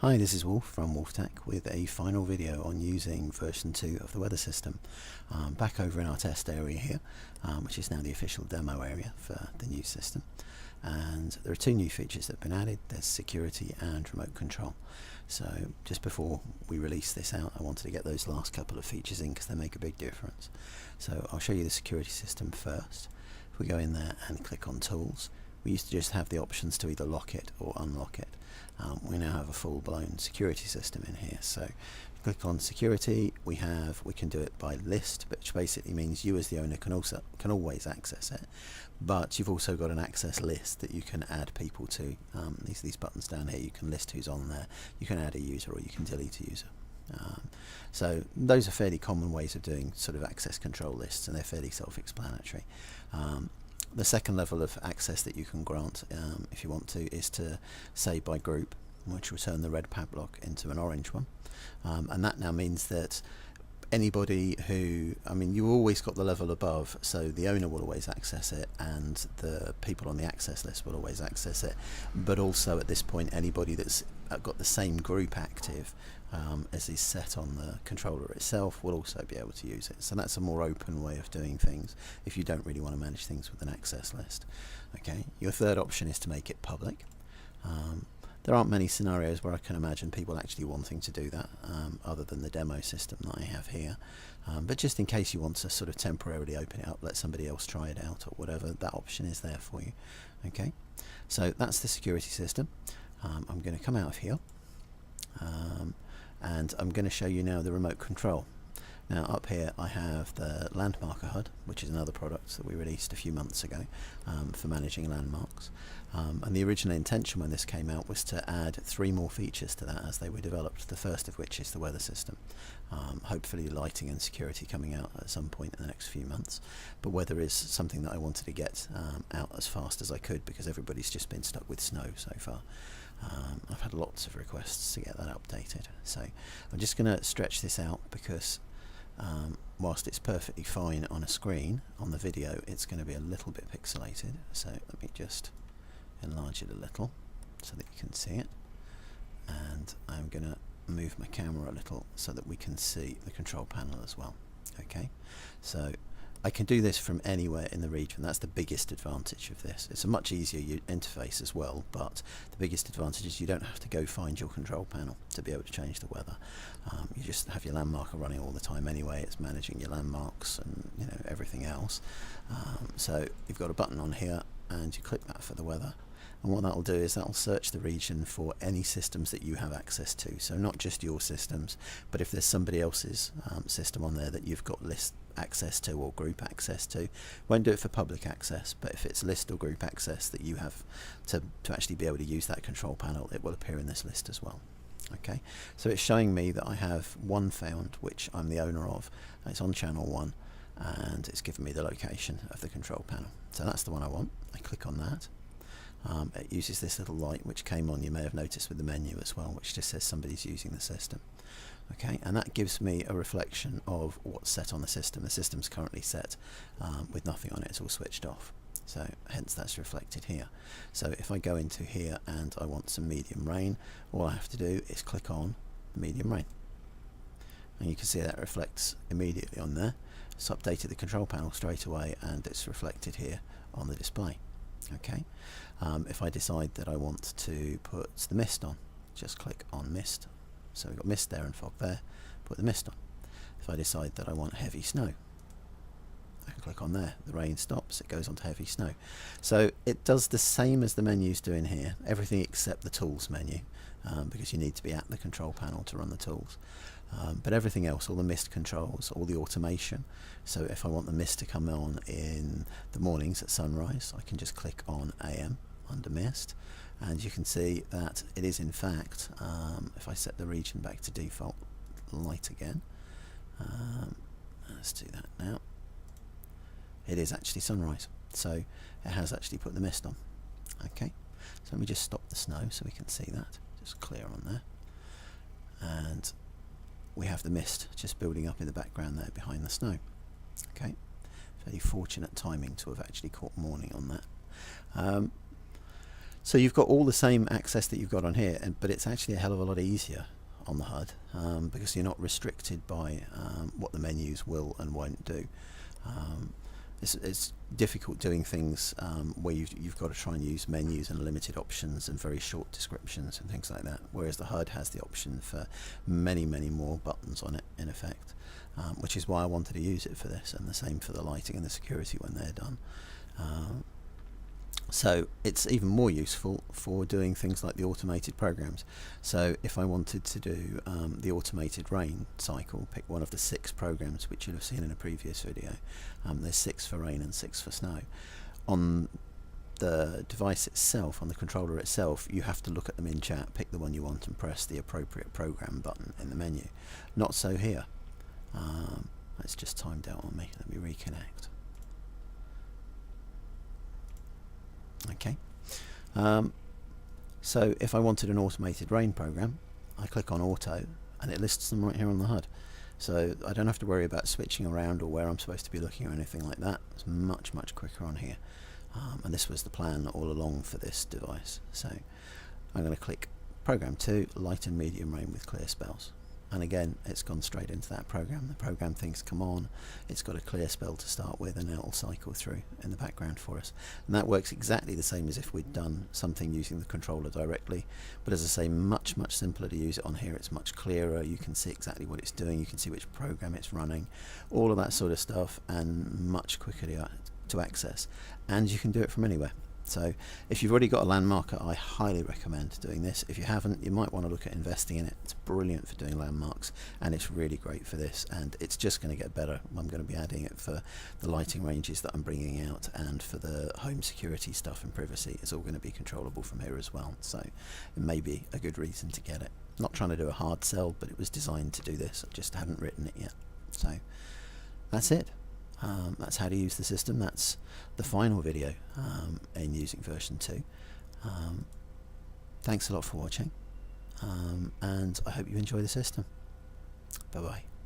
Hi, this is Wolf from Wolf-Tek with a final video on using version 2 of the weather system. Back over in our test area here, which is now the official demo area for the new system. And there are two new features that have been added. There's security and remote control. So just before we release this out, I wanted to get those last couple of features in because they make a big difference. So I'll show you the security system first. If we go in there and click on Tools, we used to just have the options to either lock it or unlock it. We now have a full-blown security system in here. So click on security, we can do it by list, which basically means you as the owner can always access it, but you've also got an access list that you can add people to. These buttons down here, you can list who's on there, you can add a user or you can delete a user. So those are fairly common ways of doing sort of access control lists, and they're fairly self-explanatory. The second level of access that you can grant, if you want to, is to say by group, which will turn the red padlock into an orange one. And that now means that anybody who, you always got the level above, so the owner will always access it and the people on the access list will always access it, but also at this point anybody that's got the same group active as is set on the controller itself will also be able to use it. So that's a more open way of doing things if you don't really want to manage things with an access list. Okay, your third option is to make it public. There aren't many scenarios where I can imagine people actually wanting to do that, other than the demo system that I have here. But just in case you want to sort of temporarily open it up, let somebody else try it out or whatever, that option is there for you. Okay, so that's the security system. I'm going to come out of here, and I'm going to show you now the remote control. Now up here I have the Landmarker HUD, which is another product that we released a few months ago for managing landmarks. And the original intention when this came out was to add 3 more features to that as they were developed, the first of which is the weather system. Hopefully lighting and security coming out at some point in the next few months. But weather is something that I wanted to get out as fast as I could because everybody's just been stuck with snow so far. I've had lots of requests to get that updated. So I'm just going to stretch this out because whilst it's perfectly fine on a screen, on the video it's going to be a little bit pixelated. So let me just enlarge it a little so that you can see it, and I'm going to move my camera a little so that we can see the control panel as well. Okay, so I can do this from anywhere in the region. That's the biggest advantage of this. It's a much easier interface as well, but the biggest advantage is you don't have to go find your control panel to be able to change the weather. You just have your landmarker running all the time anyway. It's managing your landmarks and everything else. So you've got a button on here and you click that for the weather, and what that will do is that will search the region for any systems that you have access to. So not just your systems, but if there's somebody else's system on there that you've got list access to or group access to. Won't do it for public access, but if it's list or group access that you have to actually be able to use that control panel, it will appear in this list as well. Okay, so it's showing me that I have one found which I'm the owner of. It's on channel 1 and it's given me the location of the control panel. So that's the one I want. I click on that. It uses this little light which came on, you may have noticed, with the menu as well, which just says somebody's using the system. Okay, and that gives me a reflection of what's set on the system. The system's currently set with nothing on it, it's all switched off. So hence that's reflected here. So if I go into here and I want some medium rain, all I have to do is click on medium rain. And you can see that reflects immediately on there. It's updated the control panel straight away and it's reflected here on the display. Okay, if I decide that I want to put the mist on, just click on mist. So we've got mist there and fog there, put the mist on. If I decide that I want heavy snow, I can click on there, the rain stops, it goes on to heavy snow. So it does the same as the menus do in here, everything except the tools menu, because you need to be at the control panel to run the tools. But everything else, all the mist controls, all the automation. So if I want the mist to come on in the mornings at sunrise, I can just click on AM under mist, and you can see that it is in fact, if I set the region back to default light again, let's do that now, it is actually sunrise, so it has actually put the mist on. Okay, so let me just stop the snow so we can see that, just clear on there, and we have the mist just building up in the background there behind the snow. Okay, very fortunate timing to have actually caught morning on that. So you've got all the same access that you've got on here, but it's actually a hell of a lot easier on the HUD, because you're not restricted by what the menus will and won't do. It's difficult doing things where you've got to try and use menus and limited options and very short descriptions and things like that, whereas the HUD has the option for many more buttons on it in effect, which is why I wanted to use it for this, and the same for the lighting and the security when they're done. So it's even more useful for doing things like the automated programs. So if I wanted to do the automated rain cycle, pick one of the 6 programs which you'll have seen in a previous video. There's 6 for rain and 6 for snow. On the device itself, on the controller itself, you have to look at them in chat, pick the one you want and press the appropriate program button in the menu. Not so here. It's just timed out on me. Let me reconnect. Okay, so if I wanted an automated rain program, I click on auto and it lists them right here on the HUD. So I don't have to worry about switching around or where I'm supposed to be looking or anything like that. It's much quicker on here, and this was the plan all along for this device. So I'm going to click program 2, light and medium rain with clear spells. And again, it's gone straight into that program. The program thinks, come on, it's got a clear spell to start with, and it'll cycle through in the background for us. And that works exactly the same as if we'd done something using the controller directly. But as I say, much simpler to use it on here. It's much clearer. You can see exactly what it's doing. You can see which program it's running, all of that sort of stuff, and much quicker to access. And you can do it from anywhere. So if you've already got a landmarker, I highly recommend doing this. If you haven't, you might want to look at investing in it. It's brilliant for doing landmarks, and it's really great for this, and it's just going to get better. I'm going to be adding it for the lighting ranges that I'm bringing out, and for the home security stuff and privacy. It's all going to be controllable from here as well, so it may be a good reason to get it. Not trying to do a hard sell, but it was designed to do this. I just hadn't written it yet. So that's it. That's how to use the system. That's the final video in using version 2. Thanks a lot for watching, and I hope you enjoy the system. Bye bye.